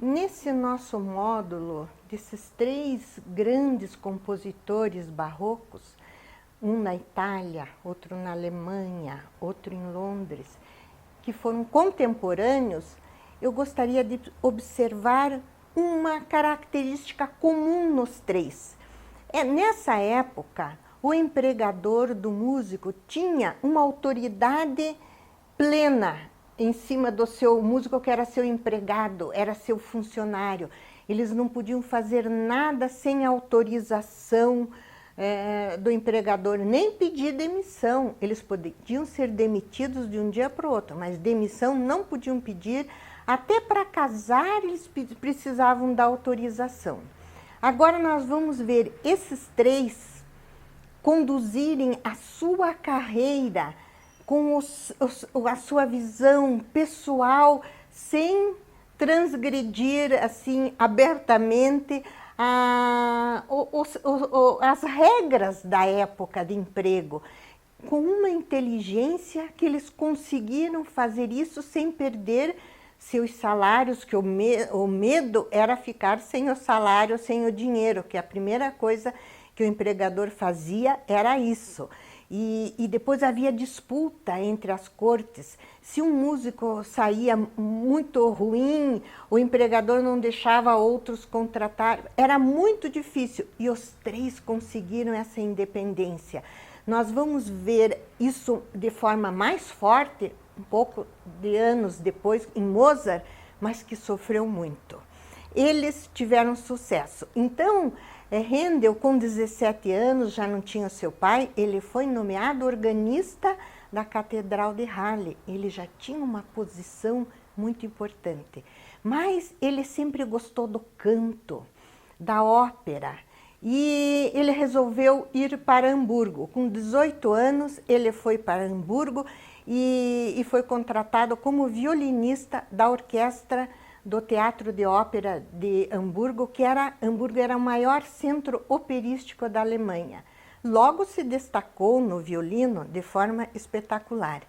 Nesse nosso módulo, desses três grandes compositores barrocos, um na Itália, outro na Alemanha, outro em Londres, que foram contemporâneos, eu gostaria de observar uma característica comum nos três. Nessa época, o empregador do músico tinha uma autoridade plena em cima do seu músico, que era seu empregado, era seu funcionário. Eles não podiam fazer nada sem autorização do empregador, nem pedir demissão. Eles podiam ser demitidos de um dia para o outro, mas demissão não podiam pedir. Até para casar eles precisavam da autorização. Agora nós vamos ver esses três conduzirem a sua carreira com a sua visão pessoal, sem transgredir assim abertamente as regras da época de emprego, com uma inteligência que eles conseguiram fazer isso sem perder seus salários, que o medo era ficar sem o salário, sem o dinheiro, que a primeira coisa que o empregador fazia era isso. E depois havia disputa entre as cortes. Se um músico saía muito ruim, o empregador não deixava outros contratar. Era muito difícil e os três conseguiram essa independência. Nós vamos ver isso de forma mais forte, um pouco de anos depois, em Mozart, mas que sofreu muito. Eles tiveram sucesso. Então, Handel, com 17 anos, já não tinha seu pai, ele foi nomeado organista da Catedral de Halle. Ele já tinha uma posição muito importante. Mas ele sempre gostou do canto, da ópera. E ele resolveu ir para Hamburgo. Com 18 anos, ele foi para Hamburgo e foi contratado como violinista da orquestra do Teatro de Ópera de Hamburgo, Hamburgo era o maior centro operístico da Alemanha. Logo se destacou no violino de forma espetacular.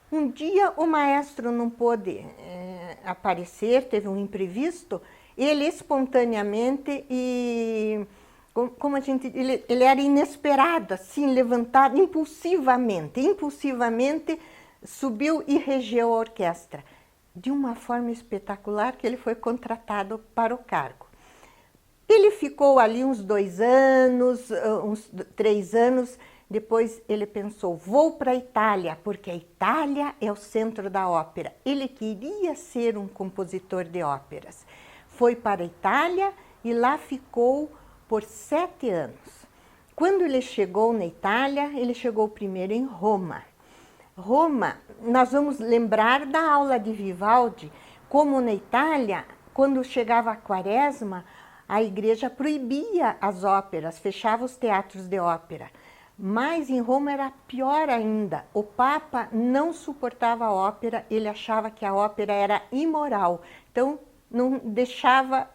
Um dia o maestro não pôde aparecer, teve um imprevisto, ele espontaneamente ele era inesperado, assim, levantado impulsivamente subiu e regeu a orquestra de uma forma espetacular, que ele foi contratado para o cargo. Ele ficou ali uns 2 anos, uns 3 anos, depois ele pensou, vou para a Itália, porque a Itália é o centro da ópera. Ele queria ser um compositor de óperas. Foi para a Itália e lá ficou por 7 anos. Quando ele chegou na Itália, ele chegou primeiro em Roma. Roma, nós vamos lembrar da aula de Vivaldi, como na Itália, quando chegava a Quaresma, a igreja proibia as óperas, fechava os teatros de ópera. Mas em Roma era pior ainda. O Papa não suportava a ópera, ele achava que a ópera era imoral. Então, não deixava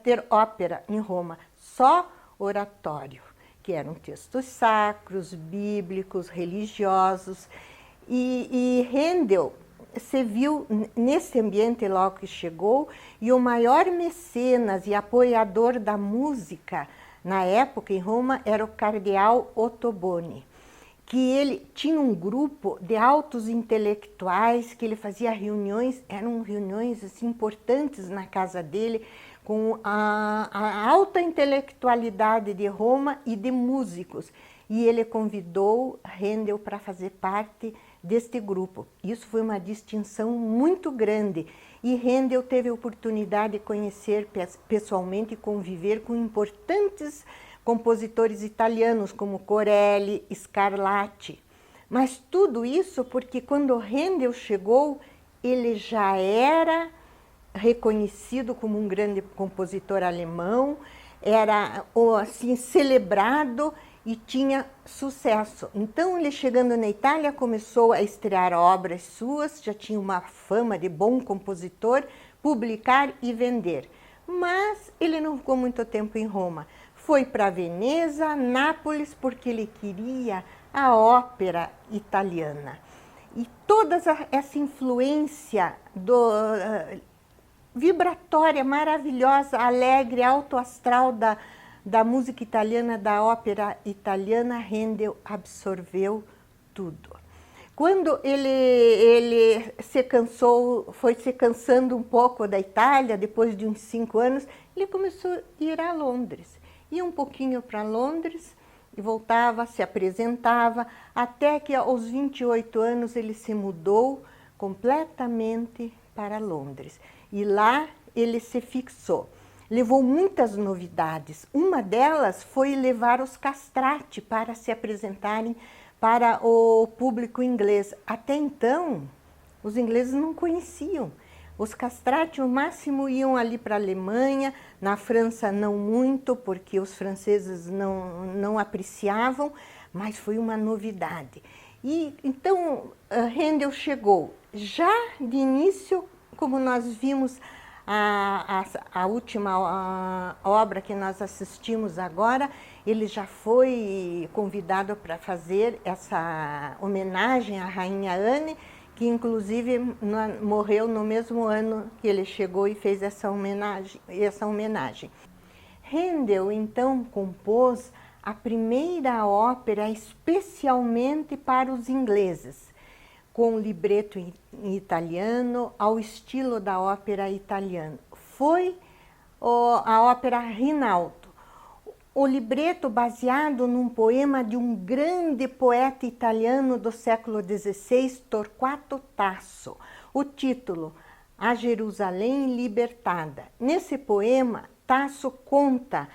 ter ópera em Roma, só oratório, que eram textos sacros, bíblicos, religiosos. E Handel se viu nesse ambiente logo que chegou, e o maior mecenas e apoiador da música na época em Roma era o cardeal Ottoboni, que ele tinha um grupo de altos intelectuais, que ele fazia reuniões, eram reuniões assim, importantes na casa dele, com a alta intelectualidade de Roma e de músicos. E ele convidou Handel para fazer parte deste grupo. Isso foi uma distinção muito grande. E Handel teve a oportunidade de conhecer pessoalmente e conviver com importantes compositores italianos, como Corelli, Scarlatti. Mas tudo isso porque quando Handel chegou, ele já era reconhecido como um grande compositor alemão, era assim celebrado e tinha sucesso. Então, ele chegando na Itália, começou a estrear obras suas, já tinha uma fama de bom compositor, publicar e vender. Mas ele não ficou muito tempo em Roma. Foi para Veneza, Nápoles, porque ele queria a ópera italiana. E toda essa influência vibratória, maravilhosa, alegre, alto astral da música italiana, da ópera italiana, Handel absorveu tudo. Quando ele se cansou, foi se cansando um pouco da Itália, depois de uns 5 anos, ele começou a ir a Londres. Ia um pouquinho para Londres e voltava, se apresentava, até que aos 28 anos ele se mudou completamente para Londres. E lá ele se fixou. Levou muitas novidades. Uma delas foi levar os castrati para se apresentarem para o público inglês. Até então, os ingleses não conheciam. Os castrati, no máximo, iam ali para a Alemanha, na França não muito, porque os franceses não apreciavam, mas foi uma novidade. E então, Handel chegou já de início, como nós vimos a última obra que nós assistimos agora, ele já foi convidado para fazer essa homenagem à Rainha Anne, que inclusive morreu no mesmo ano que ele chegou e fez essa homenagem. Handel, então, compôs a primeira ópera especialmente para os ingleses, com libreto em italiano, ao estilo da ópera italiana. Foi a ópera Rinaldo. O libreto baseado num poema de um grande poeta italiano do século XVI, Torquato Tasso. O título, A Jerusalém Libertada. Nesse poema, Tasso conta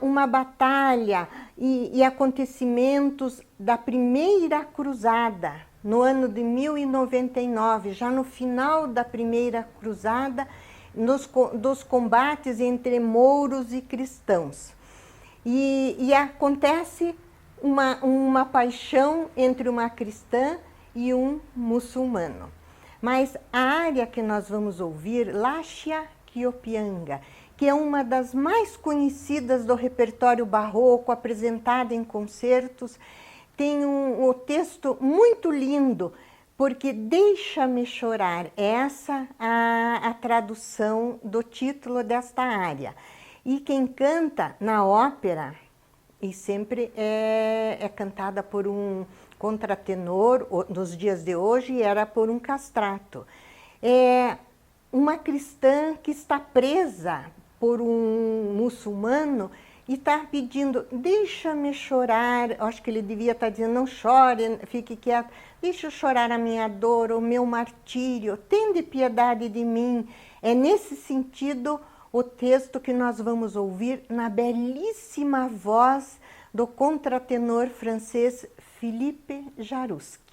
uma batalha e acontecimentos da primeira cruzada, no ano de 1099, já no final da primeira cruzada, dos combates entre mouros e cristãos. E acontece uma paixão entre uma cristã e um muçulmano. Mas a área que nós vamos ouvir, Lascia Chiopianga, que é uma das mais conhecidas do repertório barroco, apresentada em concertos, tem um texto muito lindo, porque Deixa-me chorar, essa a tradução do título desta área. E quem canta na ópera, e sempre é cantada por um contratenor, nos dias de hoje era por um castrato. É uma cristã que está presa por um muçulmano e está pedindo, deixa-me chorar, acho que ele devia estar dizendo, não chore, fique quieto, deixa eu chorar a minha dor, o meu martírio, tende piedade de mim. É nesse sentido o texto que nós vamos ouvir na belíssima voz do contratenor francês Philippe Jaruski.